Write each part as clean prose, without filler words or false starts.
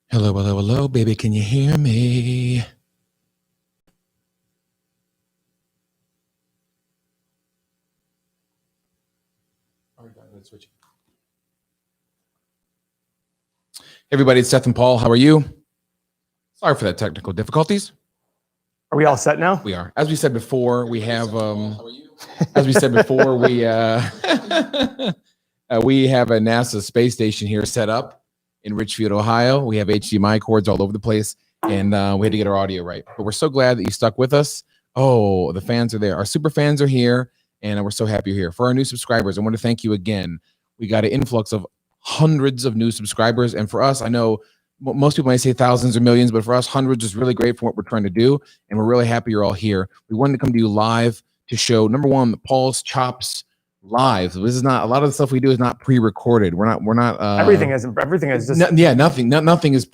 Hello, hello, hello, baby. Can you hear me? All right, let's switch. Hey everybody, it's Seth and Paul. How are you? Sorry for that technical difficulties. Are we all set now? We are. As we said before, we have. As we said before, we we have a NASA space station here set up in Richfield, Ohio. We have HDMI cords all over the place, and we had to get our audio right. But we're so glad that you stuck with us. Oh, the fans are there. Our super fans are here, and we're so happy you're here. For our new subscribers, I want to thank you again. We got an influx of hundreds of new subscribers, and for us, I know most people might say thousands or millions, but for us, hundreds is really great for what we're trying to do, and we're really happy you're all here. We wanted to come to you live to show, number one, Paul's chops live. So this is not, a lot of the stuff we do is not pre-recorded. We're not everything is just nothing is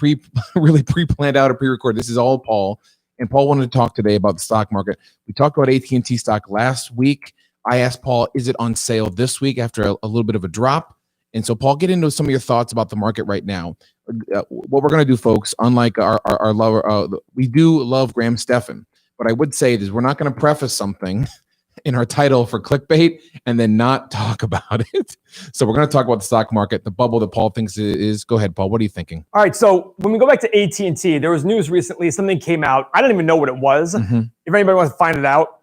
really pre-planned out or pre-recorded. This is all Paul, and Paul wanted to talk today about the stock market. We talked about AT&T stock last week. I asked Paul, is it on sale this week after a little bit of a drop? And so, Paul, get into some of your thoughts about the market right now. What we're going to do, folks, unlike our lover, we do love Graham Stephan, but I would say is we're not going to preface something in our title for clickbait and then not talk about it. So we're going to talk about the stock market, the bubble that Paul thinks it is. Go ahead, Paul. What are you thinking? All right. So when we go back to AT&T, there was news recently. Something came out. I don't even know what it was. Mm-hmm. If anybody wants to find it out,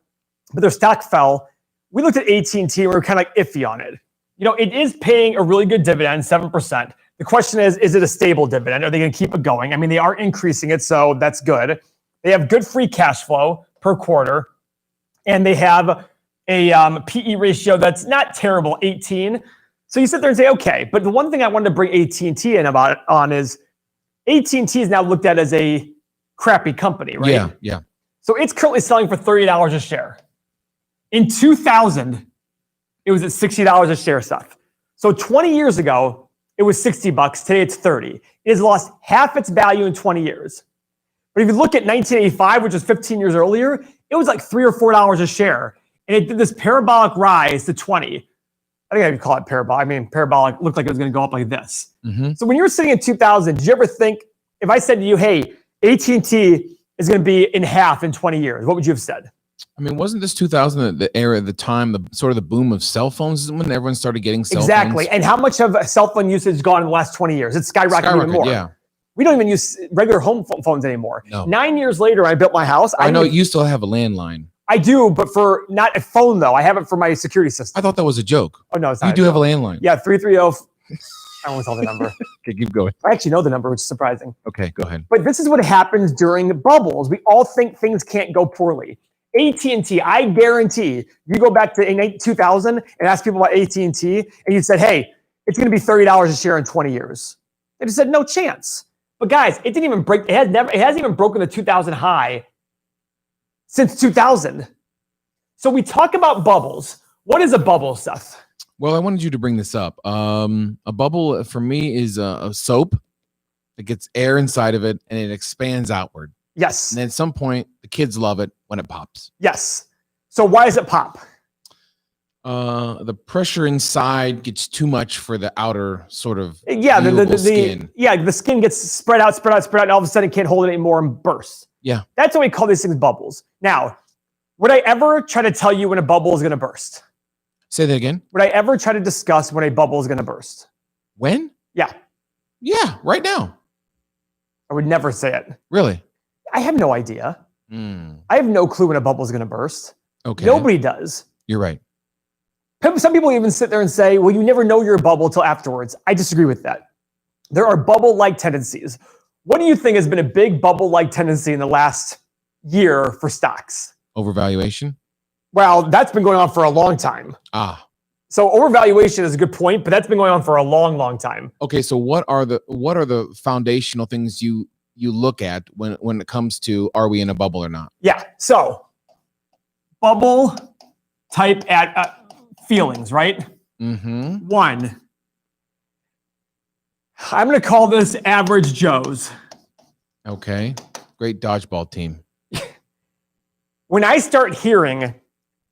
but their stock fell. We looked at AT&T and we were kind of like iffy on it. You know, it is paying a really good dividend, 7%. The question is it a stable dividend? Are they going to keep it going? I mean, they are increasing it, so that's good. They have good free cash flow per quarter, and they have a PE ratio that's not terrible, 18. So you sit there and say, okay. But the one thing I wanted to bring AT&T in on is AT&T is now looked at as a crappy company, right? Yeah. So it's currently selling for $30 a share. In 2000, it was at $60 a share, Seth. So 20 years ago, it was $60. Today, it's $30. It has lost half its value in 20 years. But if you look at 1985, which was 15 years earlier, it was like $3 or $4 a share. And it did this parabolic rise to 20. I think I would call it parabolic. I mean, parabolic looked like it was going to go up like this. Mm-hmm. So when you were sitting in 2000, did you ever think, if I said to you, hey, AT&T is going to be in half in 20 years, what would you have said? I mean, wasn't this 2000 the era, the time, the sort of the boom of cell phones is when everyone started getting cell phones? Exactly. And how much of cell phone usage gone in the last 20 years? It's skyrocketed even more. Yeah. We don't even use regular home phones anymore. No. 9 years later, I built my house. I know you still have a landline. I do, but for not a phone, though. I have it for my security system. I thought that was a joke. Oh, no, it's not. You do have a landline. Yeah, 330. I won't tell the number. Okay, keep going. I actually know the number, which is surprising. Okay, go ahead. But this is what happens during bubbles. We all think things can't go poorly. AT&T, I guarantee you go back to 2000 and ask people about AT&T, and you said, hey, it's going to be $30 a share in 20 years. They just said, no chance. But guys, it didn't even break. It hasn't even broken the 2000 high since 2000. So we talk about bubbles. What is a bubble, Seth? Well, I wanted you to bring this up. A bubble for me is a soap that gets air inside of it and it expands outward. Yes. And at some point, the kids love it when it pops. Yes. So why does it pop? The pressure inside gets too much for the outer sort of skin. Yeah, the skin gets spread out, and all of a sudden it can't hold it anymore and bursts. Yeah. That's why we call these things bubbles. Now, would I ever try to tell you when a bubble is going to burst? Say that again. Would I ever try to discuss when a bubble is going to burst? When? Yeah. Yeah, right now. I would never say it. Really? I have no idea. I have no clue when a bubble is going to burst. Okay. Nobody does. You're right. Some people even sit there and say, well, you never know your bubble till afterwards. I disagree with that. There are bubble-like tendencies. What do you think has been a big bubble-like tendency in the last year for stocks? Overvaluation? Well, that's been going on for a long time. So overvaluation is a good point, but that's been going on for a long, long time. Okay, so what are the foundational things you look at when it comes to are we in a bubble or not? Yeah. So bubble type feelings, right? Mm-hmm. One, I'm going to call this average Joe's. Okay. Great dodgeball team. When I start hearing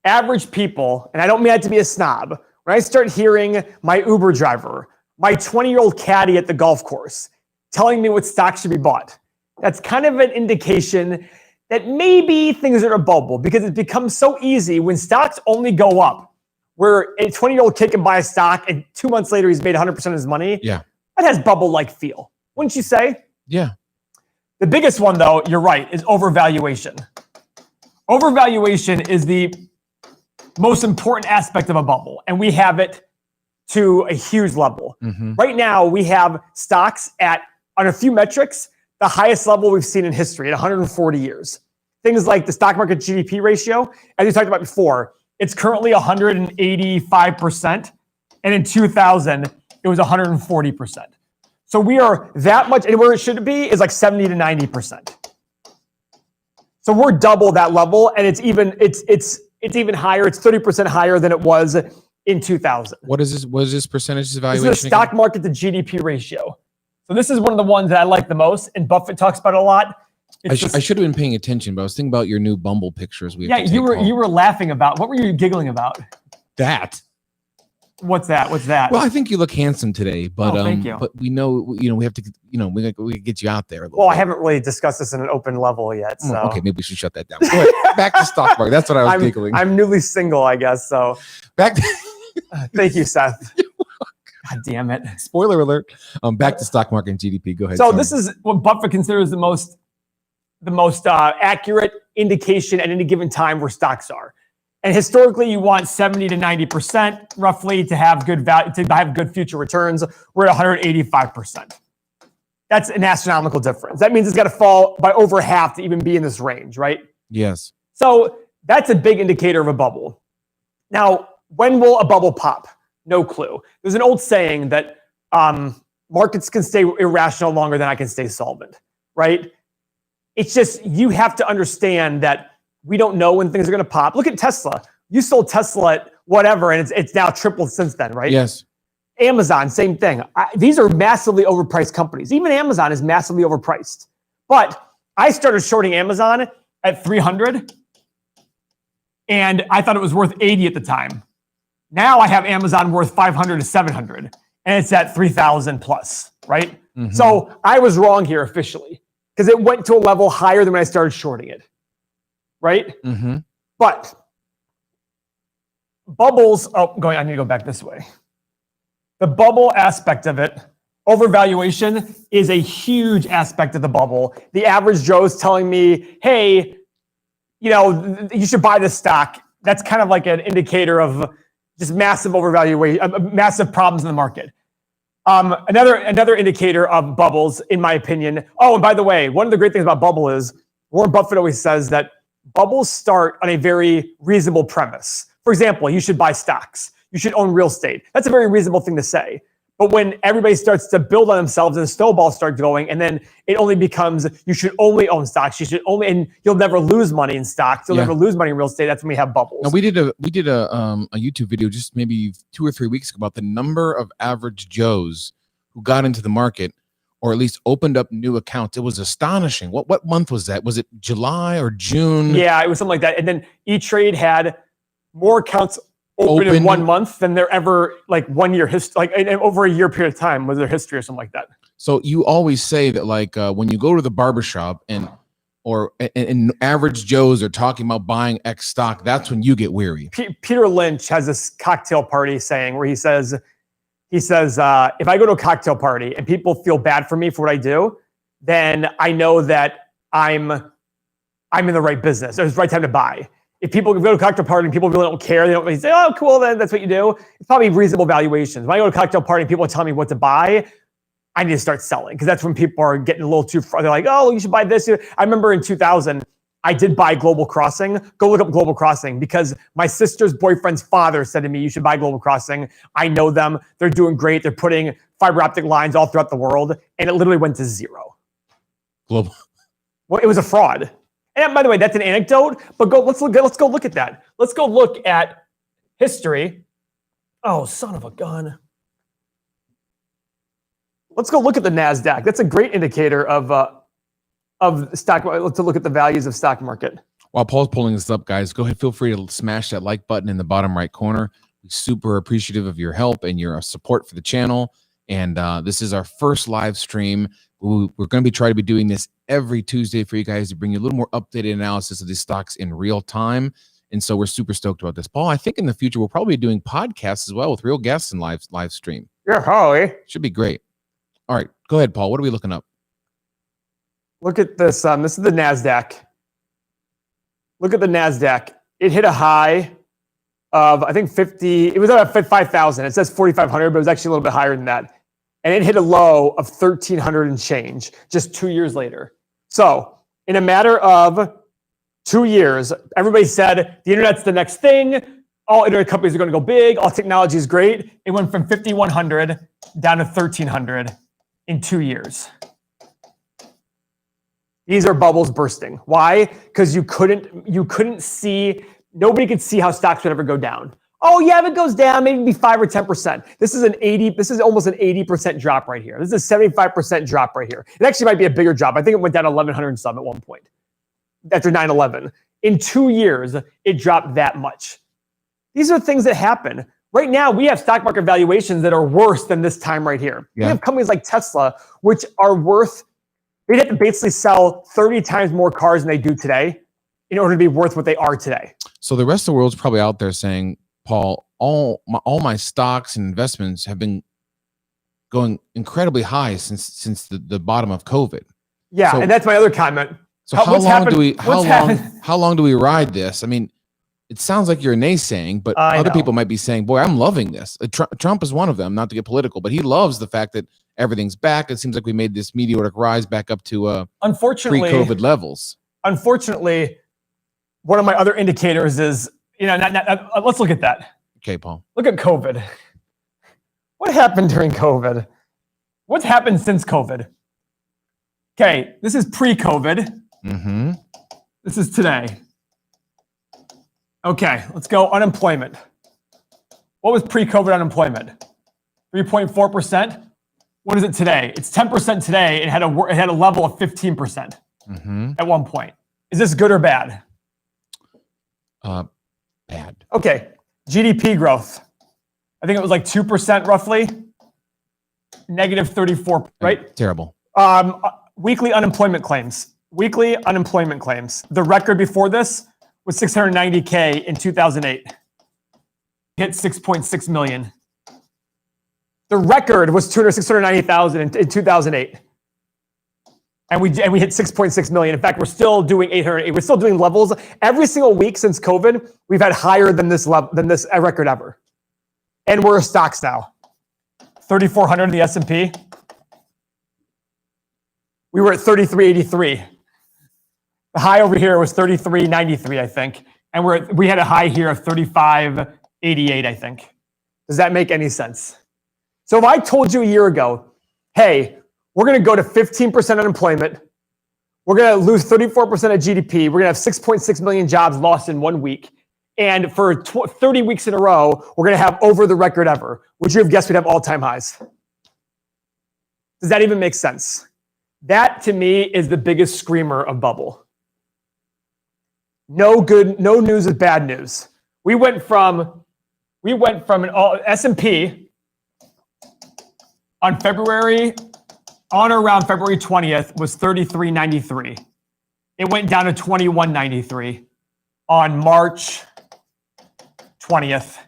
average people, and I don't mean that to be a snob, when I start hearing my Uber driver, my 20-year-old caddy at the golf course, telling me what stocks should be bought. That's kind of an indication that maybe things are in a bubble because it becomes so easy when stocks only go up, where a 20-year-old kid can buy a stock and 2 months later he's made 100% of his money. Yeah. That has bubble-like feel, wouldn't you say? Yeah. The biggest one, though, you're right, is overvaluation. Overvaluation is the most important aspect of a bubble, and we have it to a huge level. Right now, we have stocks at, on a few metrics, the highest level we've seen in history at 140 years. Things like the stock market GDP ratio, as we talked about before, it's currently 185%, and in 2000, it was 140%. So we are that much, and where it should be is like 70 to 90%. So we're double that level, and it's even higher. It's 30% higher than it was in 2000. What is this? What is this percentage evaluation? This is the stock market to GDP ratio. So this is one of the ones that I like the most, and Buffett talks about it a lot. I should have been paying attention, but I was thinking about your new Bumble pictures. You were laughing about. What were you giggling about? That. What's that? Well, I think you look handsome today, but thank you. But we know, we have to, we get you out there. Well, I haven't really discussed this in an open level yet. So okay, maybe we should shut that down. Go ahead. Back to stock market. That's what I was giggling. I'm newly single, I guess. So back. To thank you, Seth. God damn it! Spoiler alert. Back to stock market and GDP. Go ahead. So this is what Buffett considers the most accurate indication at any given time where stocks are. And historically, you want 70 to 90% roughly to have good value, to have good future returns. We're at 185%. That's an astronomical difference. That means it's got to fall by over half to even be in this range, right? Yes. So that's a big indicator of a bubble. Now, when will a bubble pop? No clue. There's an old saying that markets can stay irrational longer than I can stay solvent, right? It's just, you have to understand that we don't know when things are going to pop. Look at Tesla. You sold Tesla at whatever, and it's now tripled since then, right? Yes. Amazon, same thing. These are massively overpriced companies. Even Amazon is massively overpriced. But I started shorting Amazon at 300, and I thought it was worth 80 at the time. Now I have Amazon worth 500 to 700, and it's at 3,000 plus, right? So I was wrong here officially because it went to a level higher than when I started shorting it. Right? But bubbles, I need to go back this way. The bubble aspect of it, overvaluation is a huge aspect of the bubble. The average Joe's telling me, hey, you should buy this stock. That's kind of like an indicator of just massive overvaluation, massive problems in the market. Another indicator of bubbles, in my opinion. Oh, and by the way, one of the great things about bubble is Warren Buffett always says that bubbles start on a very reasonable premise. For example, you should buy stocks. You should own real estate. That's a very reasonable thing to say. But when everybody starts to build on themselves and the snowball starts going, and then it only becomes, you should only own stocks. You should only, and you'll never lose money in stocks. You'll never lose money in real estate. That's when we have bubbles. Now we did a YouTube video just maybe 2 or 3 weeks ago about the number of average Joes who got into the market, or at least opened up new accounts. It was astonishing. What month was that? Was it July or June? Yeah, it was something like that. And then E-Trade had more accounts open in 1 month than there ever, like 1 year history, like over a year period of time was their history or something like that. So you always say that like when you go to the barbershop and average Joes are talking about buying X stock, that's when you get weary. Peter Lynch has this cocktail party saying where he says, if I go to a cocktail party and people feel bad for me for what I do, then I know that I'm in the right business. It's the right time to buy. If people go to a cocktail party and people really don't care, they don't really say, oh, cool, then that's what you do. It's probably reasonable valuations. When I go to a cocktail party and people tell me what to buy, I need to start selling because that's when people are getting a little too far. They're like, oh, you should buy this. I remember in 2000, I did buy Global Crossing. Go look up Global Crossing because my sister's boyfriend's father said to me, you should buy Global Crossing. I know them. They're doing great. They're putting fiber optic lines all throughout the world. And it literally went to zero. Global. Well, it was a fraud. And by the way, that's an anecdote, but let's go look at that. Let's go look at history. Oh, son of a gun. Let's go look at the NASDAQ. That's a great indicator of stock. To look at the values of stock market. While Paul's pulling this up, guys, go ahead. Feel free to smash that like button in the bottom right corner. We're super appreciative of your help and your support for the channel. And this is our first live stream. We're going to be trying to be doing this every Tuesday for you guys to bring you a little more updated analysis of these stocks in real time. And so we're super stoked about this. Paul, I think in the future, we'll probably be doing podcasts as well with real guests in live stream. Yeah, Holly. Should be great. All right, go ahead, Paul. What are we looking up? Look at this. This is the NASDAQ. Look at the NASDAQ. It hit a high of, I think, 50. It was at 5,000. It says 4,500, but it was actually a little bit higher than that. And it hit a low of 1,300 and change just 2 years later. So in a matter of 2 years, everybody said the internet's the next thing. All internet companies are going to go big. All technology is great. It went from 5,100 down to 1,300 in 2 years. These are bubbles bursting. Why? Because you couldn't see, nobody could see how stocks would ever go down. Oh yeah, if it goes down, maybe 5 or 10%. This is almost an 80% drop right here. This is a 75% drop right here. It actually might be a bigger drop. I think it went down 1,100 and some at one point after 9/11. In 2 years, it dropped that much. These are things that happen. Right now, we have stock market valuations that are worse than this time right here. Yeah. We have companies like Tesla, which are worth, they'd have to basically sell 30 times more cars than they do today in order to be worth what they are today. So the rest of the world's probably out there saying, Paul, all my stocks and investments have been going incredibly high since the bottom of COVID. Yeah, and that's my other comment. So how long do we ride this? I mean, it sounds like you're naysaying, but other people might be saying, boy, I'm loving this. Trump is one of them, not to get political, but he loves the fact that everything's back. It seems like we made this meteoric rise back up to unfortunately pre-COVID levels. Unfortunately, one of my other indicators is, let's look at that. Okay, Paul. Look at COVID. What happened during COVID? What's happened since COVID? Okay, this is pre-COVID. Mm-hmm. This is today. Okay, let's go unemployment. What was pre-COVID unemployment? 3.4%. What is it today? It's 10% today. It had a level of 15% at one point. Is this good or bad? Bad. Okay, GDP growth. I think it was like 2% roughly. Negative 34, right? Terrible. Weekly unemployment claims. The record before this was 690K in 2008. Hit 6.6 million. The record was 690,000 in 2008. And we hit 6.6 million. In fact, we're still doing 808. We're still doing levels every single week since COVID. We've had higher than this record ever. And we're stocks now. 3,400 in the S&P. We were at 3383. The high over here was 3393, I think. And we had a high here of 3588, I think. Does that make any sense? So if I told you a year ago, hey, we're going to go to 15% unemployment. We're going to lose 34% of GDP. We're going to have 6.6 million jobs lost in 1 week. And for 30 weeks in a row, we're going to have over the record ever. Would you have guessed we'd have all-time highs? Does that even make sense? That, to me, is the biggest screamer of bubble. No news is bad news. We went from an S&P on or around February 20th was 3393. It went down to 2193 on March 20th.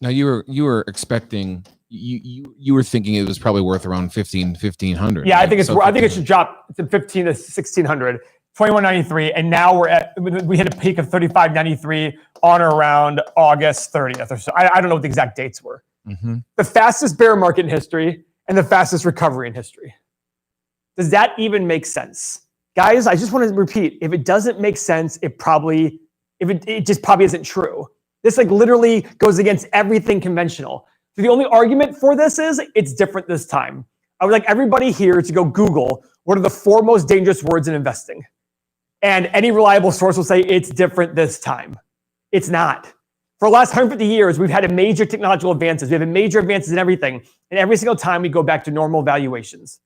Now you were expecting you were thinking it was probably worth around 1,500. Yeah, right? I think it should drop to 15 to 1,600. 2193, and now we hit a peak of 3593 on or around August 30th or so. I don't know what the exact dates were. The fastest bear market in history and the fastest recovery in history. Does that even make sense? Guys, I just want to repeat, if it doesn't make sense, it just probably isn't true. This literally goes against everything conventional. So the only argument for this is it's different this time. I would like everybody here to go Google what are the 4 most dangerous words in investing. And any reliable source will say it's different this time. It's not. For the last 150 years, we've had major technological advances. We have major advances in everything. And every single time we go back to normal valuations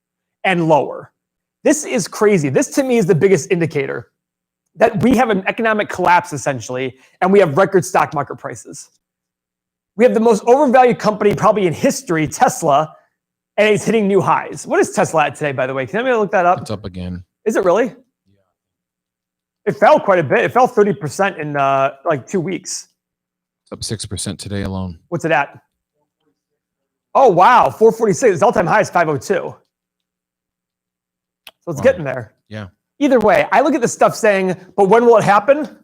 and lower. This is crazy. This to me is the biggest indicator that we have an economic collapse essentially, and we have record stock market prices. We have the most overvalued company probably in history, Tesla, and it's hitting new highs. What is Tesla at today, by the way? Can anybody look that up? It's up again. Is it really? Yeah. It fell quite a bit. It fell 30% in like 2 weeks. It's up 6% today alone. What's it at? Oh, wow. 446. Its all-time high is 502. So it's getting there. Yeah. Either way, I look at this stuff saying, but when will it happen?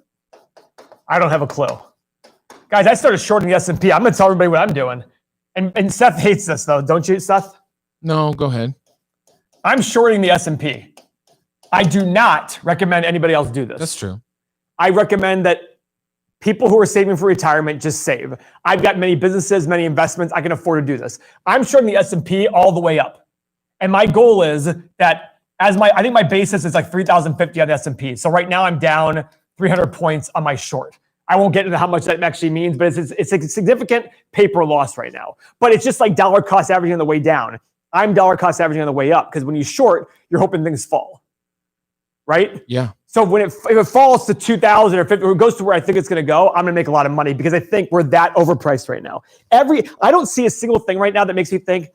I don't have a clue. Guys, I started shorting the S&P. I'm going to tell everybody what I'm doing. And Seth hates this, though. Don't you, Seth? No, go ahead. I'm shorting the S&P. I do not recommend anybody else do this. That's true. I recommend that people who are saving for retirement just save. I've got many businesses, many investments. I can afford to do this. I'm shorting the S&P all the way up. And my goal is that I think my basis is like 3,050 on the S&P. So right now I'm down 300 points on my short. I won't get into how much that actually means, but it's a significant paper loss right now. But it's just like dollar cost averaging on the way down. I'm dollar cost averaging on the way up because when you short, you're hoping things fall, right? Yeah. So if it falls to 2,000 or 50, or it goes to where I think it's going to go, I'm going to make a lot of money because I think we're that overpriced right now. I don't see a single thing right now that makes me think,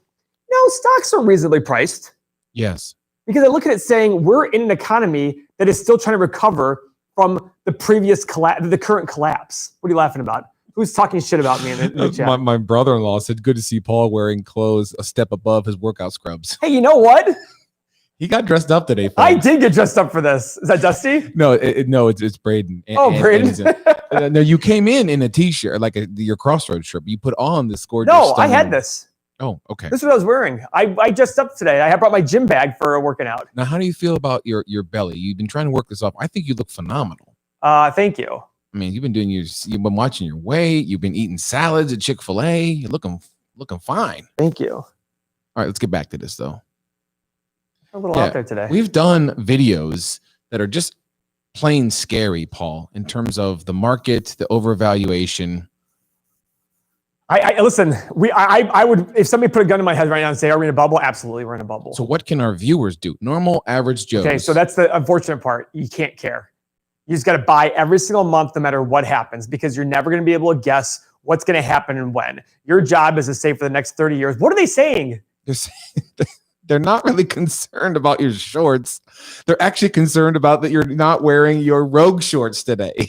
no, stocks are reasonably priced. Yes. Because I look at it saying we're in an economy that is still trying to recover from the previous collapse, the current collapse. What are you laughing about? Who's talking shit about me in the chat? My brother-in-law said, good to see Paul wearing clothes a step above his workout scrubs. Hey, you know what? He got dressed up today. I did get dressed up for this. Is that Dusty? No, it's Braden. Braden. No, you came in a t-shirt, like your Crossroads shirt. But you put on this gorgeous. No, I had this. Oh, okay. This is what I was wearing. I dressed up today. I brought my gym bag for working out. Now, how do you feel about your belly? You've been trying to work this off. I think you look phenomenal. Thank you. I mean, you've been watching your weight. You've been eating salads at Chick-fil-A. You're looking fine. Thank you. All right, let's get back to this though. A little out there today. We've done videos that are just plain scary, Paul, in terms of the market, the overvaluation. I listen. I would, if somebody put a gun in my head right now and say, "Are we in a bubble?" Absolutely, we're in a bubble. So what can our viewers do? Normal, average Joes. Okay, so that's the unfortunate part. You can't care. You just got to buy every single month, no matter what happens, because you're never going to be able to guess what's going to happen and when. Your job is to save for the next 30 years. What are they saying? They're not really concerned about your shorts. They're actually concerned about that you're not wearing your Rogue shorts today.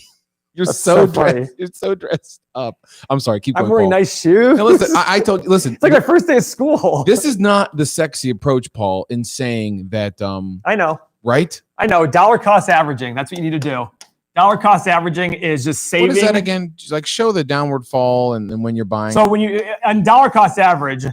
You're so dressed. You're so dressed up. I'm sorry. Keep going. I'm wearing Paul. Nice shoes. Now listen, I told you. Listen, it's like my first day of school. This is not the sexy approach, Paul, in saying that. I know. Right? I know. Dollar cost averaging. That's what you need to do. Dollar cost averaging is just saving. What is that again? Just like show the downward fall and when you're buying. So when you on dollar cost average,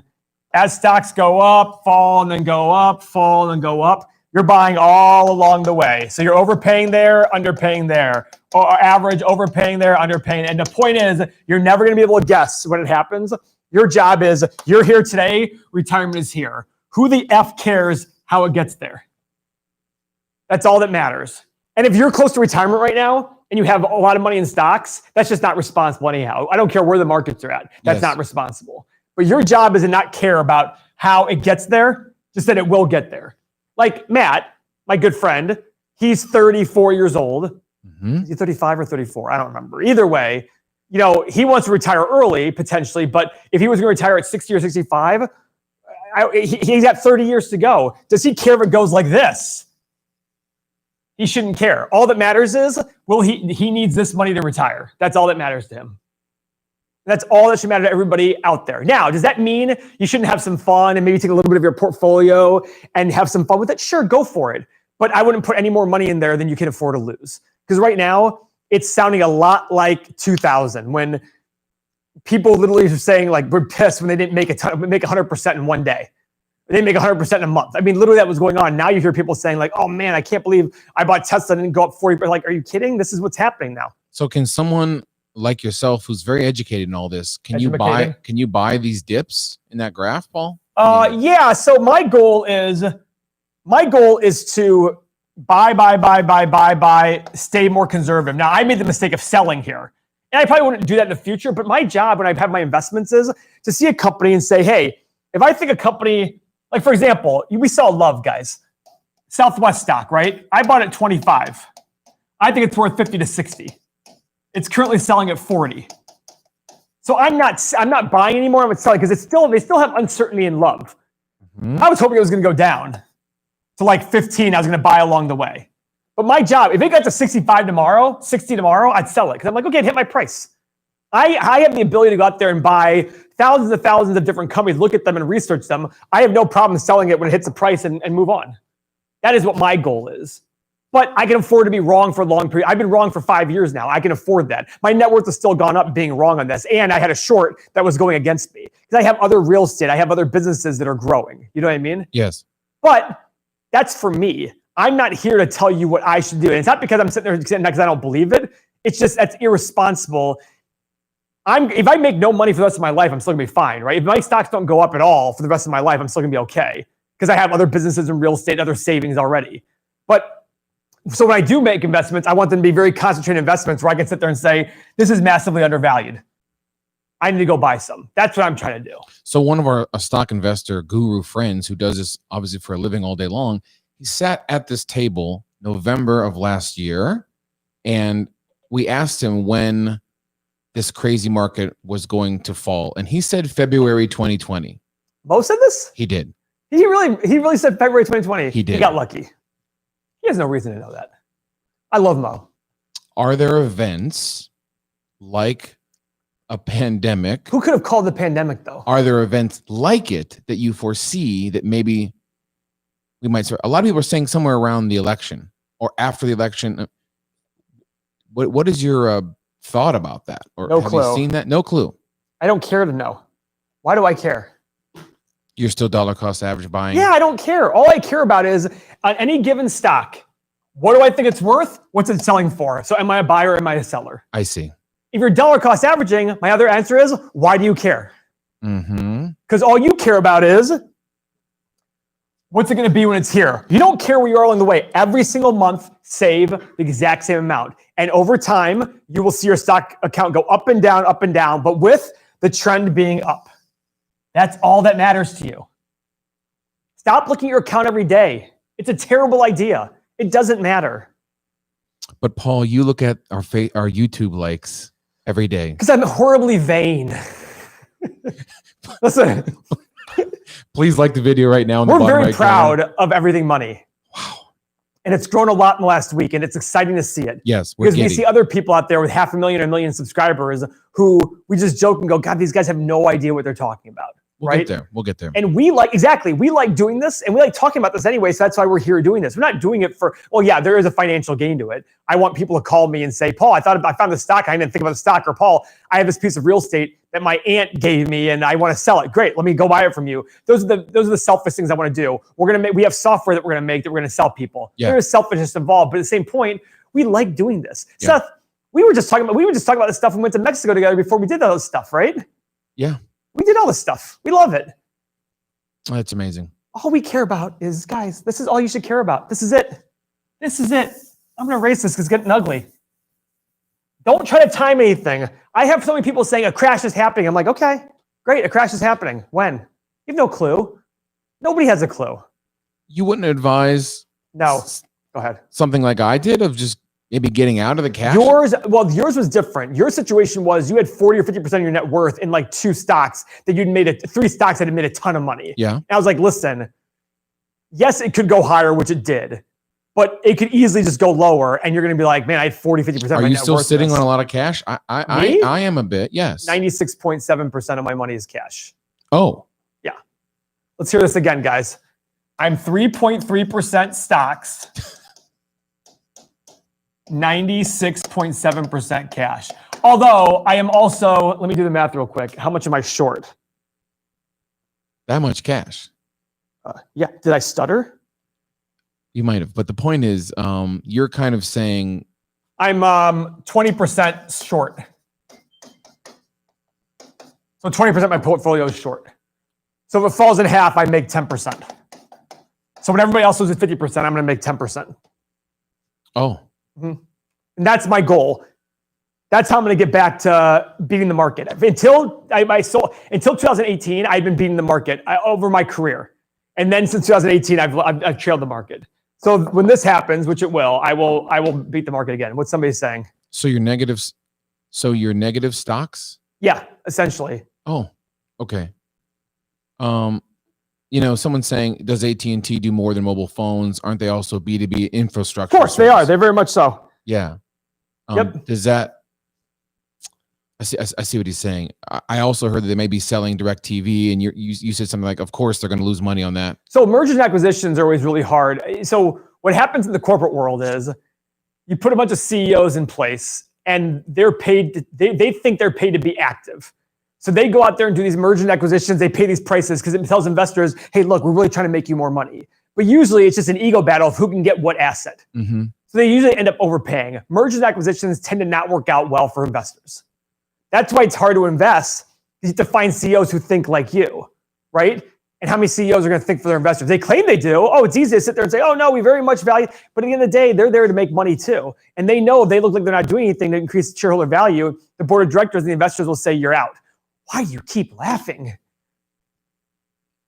as stocks go up, fall, and then go up, fall, and then go up, you're buying all along the way. So you're overpaying there, underpaying there, or average, overpaying there, underpaying. And the point is, you're never going to be able to guess when it happens. Your job is, you're here today, retirement is here. Who the F cares how it gets there? That's all that matters. And if you're close to retirement right now and you have a lot of money in stocks, that's just not responsible anyhow. I don't care where the markets are at. That's not responsible. But your job is to not care about how it gets there, just that it will get there. Like Matt, my good friend, he's 34 years old. Mm-hmm. Is he 35 or 34? I don't remember. Either way, you know, he wants to retire early potentially, but if he was going to retire at 60 or 65, he's got 30 years to go. Does he care if it goes like this? He shouldn't care. All that matters is, he needs this money to retire. That's all that matters to him. That's all that should matter to everybody out there. Now, does that mean you shouldn't have some fun and maybe take a little bit of your portfolio and have some fun with it? Sure, go for it. But I wouldn't put any more money in there than you can afford to lose. Because right now, it's sounding a lot like 2000 when people literally are saying like, we're pissed when they didn't make 100% in one day. They didn't make 100% in a month. I mean, literally that was going on. Now you hear people saying like, oh man, I can't believe I bought Tesla and didn't go up 40%. Like, are you kidding? This is what's happening now. So can someone like yourself, who's very educated in all this, can you buy these dips in that graph, Paul? Yeah. So my goal is to buy, stay more conservative. Now I made the mistake of selling here. And I probably wouldn't do that in the future, but my job when I have my investments is to see a company and say, hey, if I think a company, like for example, we saw Love, guys, Southwest stock, right? I bought it at 25. I think it's worth 50 to 60. It's currently selling at 40. So I'm not buying anymore. I'm selling because they still have uncertainty in Love. I was hoping it was going to go down to like 15. I was going to buy along the way. But my job, if it got to 65 tomorrow, 60 tomorrow, I'd sell it. Because I'm like, okay, it hit my price. I have the ability to go out there and buy thousands of different companies, look at them and research them. I have no problem selling it when it hits a price and move on. That is what my goal is. But I can afford to be wrong for a long period. I've been wrong for 5 years now. I can afford that. My net worth has still gone up being wrong on this. And I had a short that was going against me. Because I have other real estate. I have other businesses that are growing. You know what I mean? Yes. But that's for me. I'm not here to tell you what I should do. And it's not because I'm sitting there because I don't believe it. It's just that's irresponsible. If I make no money for the rest of my life, I'm still gonna be fine, right? If my stocks don't go up at all for the rest of my life, I'm still gonna be okay because I have other businesses in real estate, other savings already. But so when I do make investments, I want them to be very concentrated investments where I can sit there and say, this is massively undervalued. I need to go buy some. That's what I'm trying to do. So one of our stock investor guru friends who does this obviously for a living all day long, he sat at this table November of last year, and we asked him when this crazy market was going to fall. And he said February 2020. Mo said this? He did. He really said February 2020. He did. He got lucky. He has no reason to know that. I love Mo. Are there events like a pandemic? Who could have called the pandemic though? Are there events like it that you foresee that maybe we might start? A lot of people are saying somewhere around the election or after the election. What is your thought about that? Or no have clue. you seen that? No clue. I don't care to know. Why do I care? You're still dollar cost average buying? Yeah, I don't care. All I care about is on any given stock, what do I think it's worth? What's it selling for? So am I a buyer or am I a seller? I see. If you're dollar cost averaging, my other answer is, why do you care? Because all you care about is, what's it going to be when it's here? You don't care where you are along the way. Every single month, save the exact same amount. And over time, you will see your stock account go up and down, but with the trend being up. That's all that matters to you. Stop looking at your account every day. It's a terrible idea. It doesn't matter. But Paul, you look at our YouTube likes every day. Because I'm horribly vain. Listen. Please like the video right now. We're very proud of Everything Money. Wow. And it's grown a lot in the last week, and it's exciting to see it. Yes, because we see other people out there with 500,000 or 1 million subscribers who we just joke and go, God, these guys have no idea what they're talking about. Right? We'll get there. And we like doing this, and we like talking about this anyway, so that's why we're here doing this. We're not doing it for, well, yeah, there is a financial gain to it. I want people to call me and say, Paul, I found the stock. I didn't think about the stock. Or Paul, I have this piece of real estate that my aunt gave me and I want to sell it. Great, let me go buy it from you. Those are the selfish things I want to do. We have software that we're gonna make that we're gonna sell people. Yeah. There is selfishness involved, but at the same point, we like doing this. Yeah. Seth, we were just talking about this stuff and went to Mexico together before we did all this stuff, right? Yeah. We did all this stuff. We love it. That's amazing. All we care about is, guys, this is all you should care about. This is it. This is it. I'm going to erase this because it's getting ugly. Don't try to time anything. I have so many people saying a crash is happening. I'm like, okay, great. A crash is happening. When? You have no clue. Nobody has a clue. You wouldn't advise? No. Go ahead. Something like I did of just maybe getting out of the cash? Yours was different. Your situation was you had 40 or 50% of your net worth in like 2 stocks that you'd made 3 stocks that had made a ton of money. Yeah. And I was like, listen, yes, it could go higher, which it did, but it could easily just go lower. And you're going to be like, man, I had 40, 50% of my net worth. Are you still sitting on a lot of cash? I am a bit, yes. 96.7% of my money is cash. Oh. Yeah. Let's hear this again, guys. I'm 3.3% stocks. 96.7% cash. Although I am also, let me do the math real quick. How much am I short? That much cash. Yeah. Did I stutter? You might have. But the point is, you're kind of saying. I'm 20% short. So 20% of my portfolio is short. So if it falls in half, I make 10%. So when everybody else loses 50%, I'm going to make 10%. Oh. Mm-hmm. And that's my goal. That's how I'm going to get back to beating the market. Until 2018, I've been beating the market over my career, and then since 2018, I've trailed the market. So when this happens, which it will, I will beat the market again. What's somebody saying? So your negatives. So your negative stocks? Yeah, essentially. Oh, okay. someone's saying, does AT&T do more than mobile phones? Aren't they also B2B infrastructure? Of course, they are. They're very much so. Yeah. Yep. Does that? I see what he's saying. I also heard that they may be selling DirecTV, and you said something like, of course they're going to lose money on that. So mergers and acquisitions are always really hard. So what happens in the corporate world is you put a bunch of CEOs in place, and they're paid. They think they're paid to be active. So they go out there and do these mergers and acquisitions. They pay these prices because it tells investors, hey, look, we're really trying to make you more money. But usually it's just an ego battle of who can get what asset. Mm-hmm. So they usually end up overpaying. Mergers and acquisitions tend to not work out well for investors. That's why it's hard to invest. You have to find CEOs who think like you, right? And how many CEOs are going to think for their investors? They claim they do. Oh, it's easy to sit there and say, oh, no, we very much value. But at the end of the day, they're there to make money too. And they know if they look like they're not doing anything to increase shareholder value, the board of directors and the investors will say, you're out. Why do you keep laughing?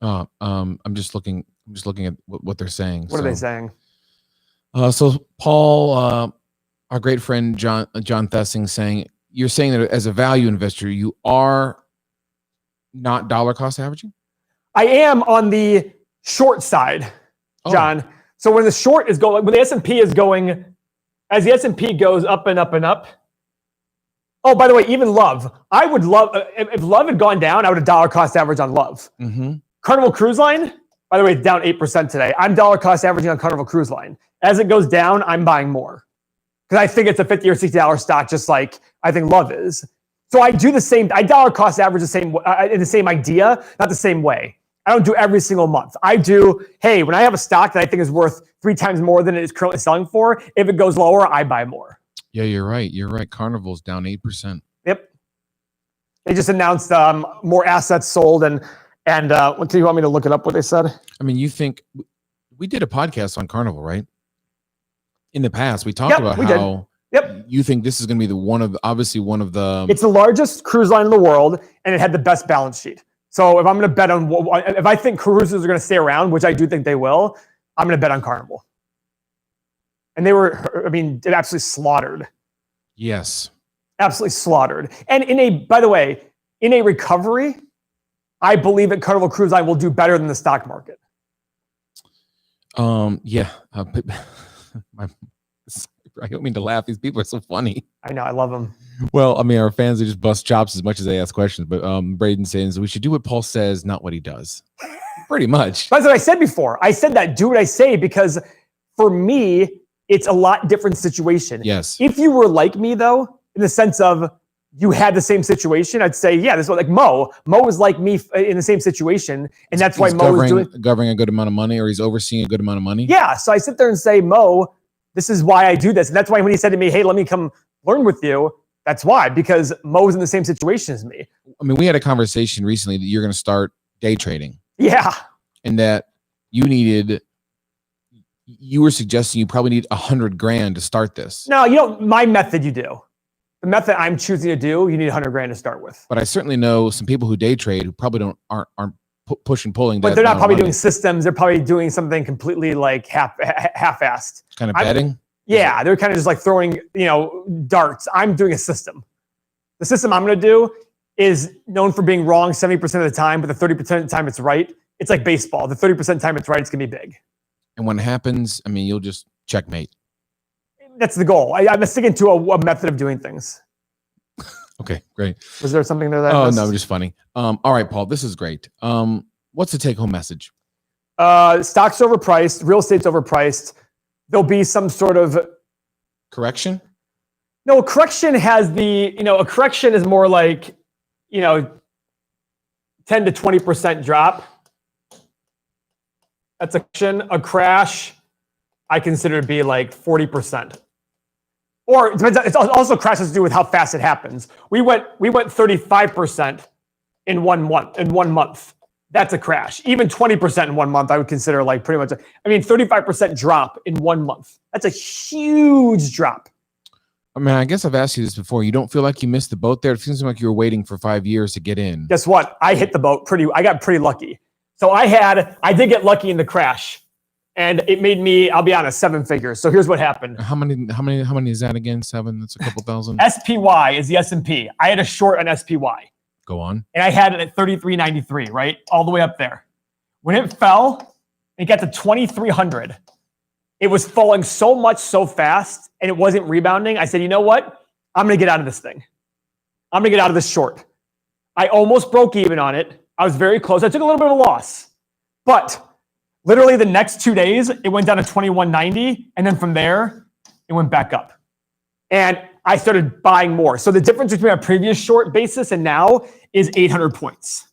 I'm just looking at what they're saying. What are they saying? So Paul, our great friend John Thessing, saying, you're saying that as a value investor, you are not dollar cost averaging? I am on the short side, John. Oh. So when the short is going, when the S&P is going, as the S&P goes up and up and up. Oh, by the way, even Love. I would love, if Love had gone down, I would have dollar cost average on Love. Mm-hmm. Carnival Cruise Line, by the way, it's down 8% today. I'm dollar cost averaging on Carnival Cruise Line. As it goes down, I'm buying more. Because I think it's a $50 or $60 stock, just like I think Love is. So I do the same. I dollar cost average the same in the same idea, not the same way. I don't do every single month. I do. Hey, when I have a stock that I think is worth 3 times more than it is currently selling for, if it goes lower, I buy more. Yeah, you're right. You're right. Carnival's down 8%. Yep. They just announced more assets sold, and what do you want me to look it up? What they said? I mean, you think we did a podcast on Carnival, right? In the past, we talked about how you think this is going to be one of the. It's the largest cruise line in the world, and it had the best balance sheet. So if I'm going to bet on, if I think cruises are going to stay around, which I do think they will, I'm going to bet on Carnival. And they were, it absolutely slaughtered. Yes. Absolutely slaughtered. And by the way, in a recovery, I believe that Carnival Cruise Line will do better than the stock market. Yeah. I don't mean to laugh. These people are so funny. I know. I love them. Well, our fans, they just bust chops as much as they ask questions. But Braden says we should do what Paul says, not what he does. Pretty much. That's what I said before. I said that. Do what I say, because for me, it's a lot different situation. Yes. If you were like me, though, in the sense of you had the same situation, I'd say, yeah, this was like Mo. Mo was like me in the same situation, and that's why Mo was governing a good amount of money, or he's overseeing a good amount of money. Yeah. So I sit there and say, Mo, this is why I do this. And that's why when he said to me, hey, let me come learn with you, that's why, because Mo's in the same situation as me. We had a conversation recently that you're going to start day trading. Yeah. And that you were suggesting you probably need $100,000 to start this. No, my method you do. The method I'm choosing to do, you need $100,000 to start with. But I certainly know some people who day trade who probably aren't push and pulling. But they're not probably doing systems. They're probably doing something completely like half-assed. Kind of betting? Yeah, they're kind of just like throwing, darts. I'm doing a system. The system I'm going to do is known for being wrong 70% of the time, but the 30% of the time it's right. It's like baseball. The 30% of the time it's right, it's going to be big. And when it happens, you'll just checkmate. That's the goal. I'm sticking to a method of doing things. Okay, great. Was there something there that? Oh, no, just funny. All right, Paul, this is great. What's the take-home message? Stocks overpriced. Real estate's overpriced. There'll be some sort of correction. No, a correction has a correction is more like, 10 to 20% drop. That's a correction. A crash, I consider to be like 40%. Or it depends. It's also crash has to do with how fast it happens. We went 35% in 1 month. That's a crash. Even 20% in 1 month, I would consider like pretty much. 35% drop in 1 month. That's a huge drop. I guess I've asked you this before. You don't feel like you missed the boat there? It seems like you were waiting for 5 years to get in. Guess what? I hit the boat I got pretty lucky. So I did get lucky in the crash. And it made me, I'll be honest, 7 figures. So here's what happened. How many is that again? 7? That's a couple thousand. SPY is the S&P. I had a short on SPY. Go on. And I had it at 33.93, right? All the way up there. When it fell, it got to 2,300. It was falling so much so fast and it wasn't rebounding. I said, you know what? I'm going to get out of this thing. I'm going to get out of this short. I almost broke even on it. I was very close. I took a little bit of a loss. But literally the next 2 days, it went down to 2190. And then from there, it went back up. And I started buying more. So the difference between my previous short basis and now is 800 points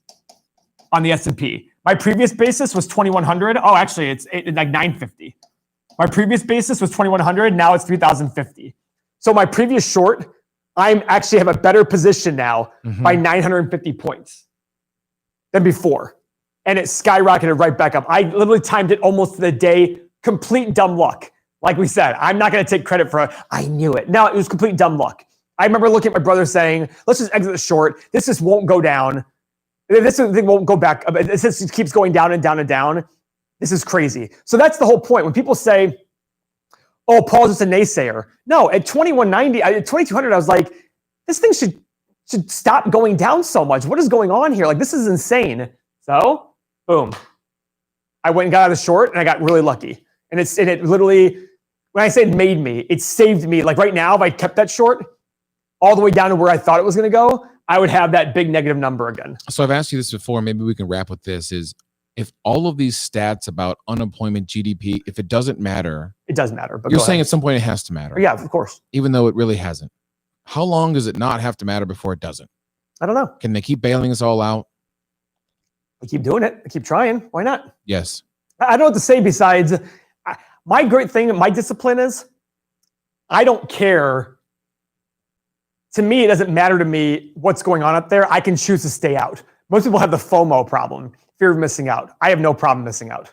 on the S&P. My previous basis was 2,100. Oh, actually, it's like 950. My previous basis was 2,100. Now it's 3,050. So my previous short, I actually have a better position now by 950 points than before. And it skyrocketed right back up. I literally timed it almost to the day. Complete dumb luck. Like we said, I'm not going to take credit for it. I knew it. No, it was complete dumb luck. I remember looking at my brother saying, let's just exit the short. This just won't go down. This thing won't go back. It just keeps going down and down and down. This is crazy. So that's the whole point. When people say, oh, Paul's just a naysayer. No, at 2190, at 2200, I was like, this thing should stop going down so much. What is going on here? Like, this is insane. So, boom. I went and got out of the short and I got really lucky. And it literally, when I say it made me, it saved me. Like right now, if I kept that short all the way down to where I thought it was going to go, I would have that big negative number again. So I've asked you this before. Maybe we can wrap with this is if all of these stats about unemployment, GDP, if it doesn't matter. It does matter. But you're saying at some point it has to matter. Yeah, of course. Even though it really hasn't. How long does it not have to matter before it doesn't? I don't know. Can they keep bailing us all out? I keep doing it. I keep trying. Why not? Yes. I don't know what to say besides my great thing, my discipline is I don't care. To me, it doesn't matter to me what's going on up there. I can choose to stay out. Most people have the FOMO problem, fear of missing out. I have no problem missing out.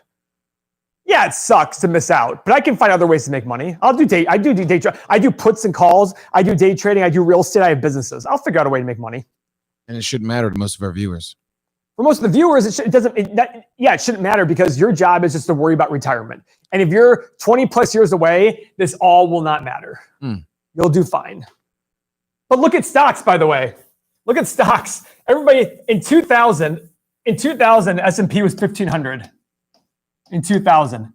Yeah, it sucks to miss out, but I can find other ways to make money. I do day trade. I do puts and calls. I do day trading. I do real estate. I have businesses. I'll figure out a way to make money. And it shouldn't matter to most of our viewers. For most of the viewers, it shouldn't matter because your job is just to worry about retirement. And if you're 20 plus years away, this all will not matter. You'll do fine. But look at stocks, by the way. Look at stocks. Everybody in 2000, S&P was 1,500. In 2000.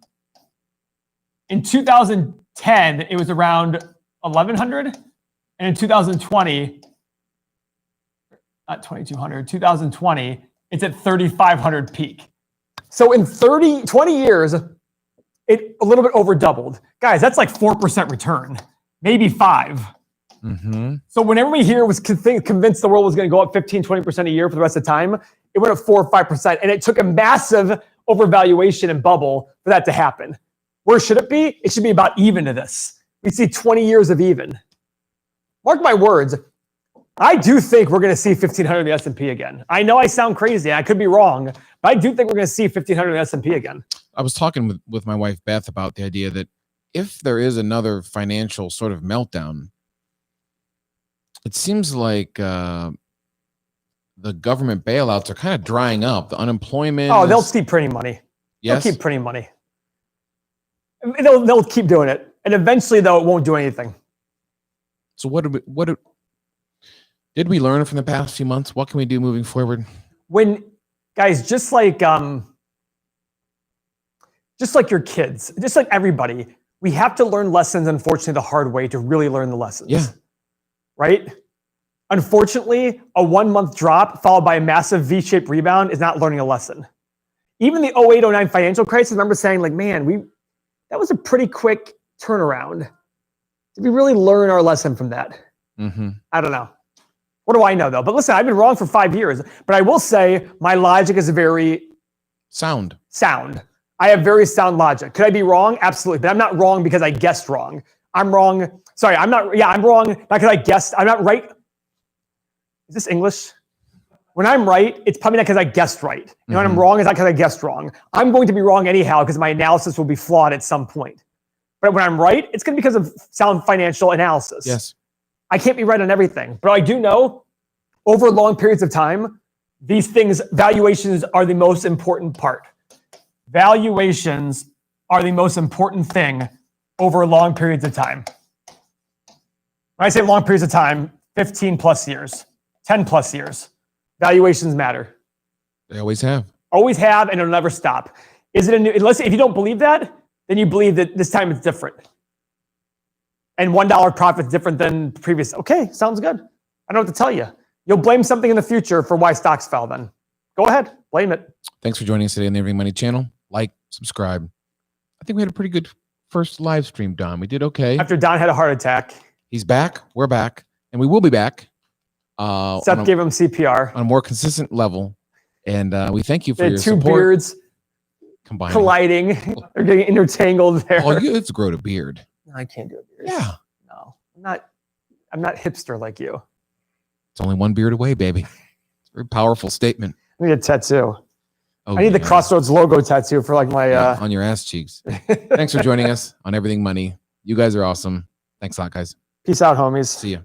In 2010, it was around 1,100. And in 2020, not 2,200, 2020, it's at 3,500 peak. So in 20 years, it a little bit over doubled. Guys, that's like 4% return, maybe 5%. So when everybody here was convinced the world was going to go up 15, 20% a year for the rest of the time, it went up 4 or 5%. And it took a massive overvaluation and bubble for that to happen. Where should it be? It should be about even to this. We see 20 years of even. Mark my words. I do think we're going to see 1,500 in the S&P again. I know I sound crazy. I could be wrong, but I do think we're going to see 1,500 in the S&P again. I was talking with my wife, Beth, about the idea that if there is another financial sort of meltdown, it seems like the government bailouts are kind of drying up. The unemployment. Oh, they'll keep printing money. Yes. They'll keep printing money. They'll keep doing it. And eventually, though, it won't do anything. So what did we learn from the past few months? What can we do moving forward? Guys, just like your kids, just like everybody, we have to learn lessons, unfortunately, the hard way to really learn the lessons. Yeah. Right? Unfortunately, a 1 month drop followed by a massive V-shaped rebound is not learning a lesson. Even the 08-09 financial crisis, I remember saying, like, man, that was a pretty quick turnaround. Did we really learn our lesson from that? I don't know. What do I know, though? But listen, I've been wrong for 5 years. But I will say my logic is very sound. I have very sound logic. Could I be wrong? Absolutely. But I'm not wrong because I guessed wrong. I'm wrong. Sorry, I'm not. Yeah, I'm wrong. Not because I guessed. I'm not right. Is this English? When I'm right, it's probably not because I guessed right. You know, when I'm wrong, it's not because I guessed wrong. I'm going to be wrong anyhow because my analysis will be flawed at some point. But when I'm right, it's going to be because of sound financial analysis. Yes. I can't be right on everything. But I do know over long periods of time, these things, valuations are the most important part. Valuations are the most important thing over long periods of time. When I say long periods of time, 15 plus years, 10 plus years, valuations matter. They always have. Always have, and it'll never stop. Is it a new, unless if you don't believe that, then you believe that this time it's different. And $1 profit is different than previous. Okay, sounds good. I don't know what to tell you. You'll blame something in the future for why stocks fell then. Go ahead, blame it. Thanks for joining us today on the Everything Money channel. Like, subscribe. I think we had a pretty good first live stream, Don. We did okay. After Don had a heart attack. He's back. We're back. And we will be back. Seth gave him CPR. On a more consistent level. And we thank you for your two support. Beards colliding. They're getting intertangled there. All you it's grow a beard. No, I can't do a beard. Yeah. No, I'm not hipster like you. It's only one beard away, baby. It's a very powerful statement. I need a tattoo. Oh, I need the Crossroads logo tattoo for like my on your ass cheeks. Thanks for joining us on Everything Money. You guys are awesome. Thanks a lot, guys. Peace out, homies. See ya.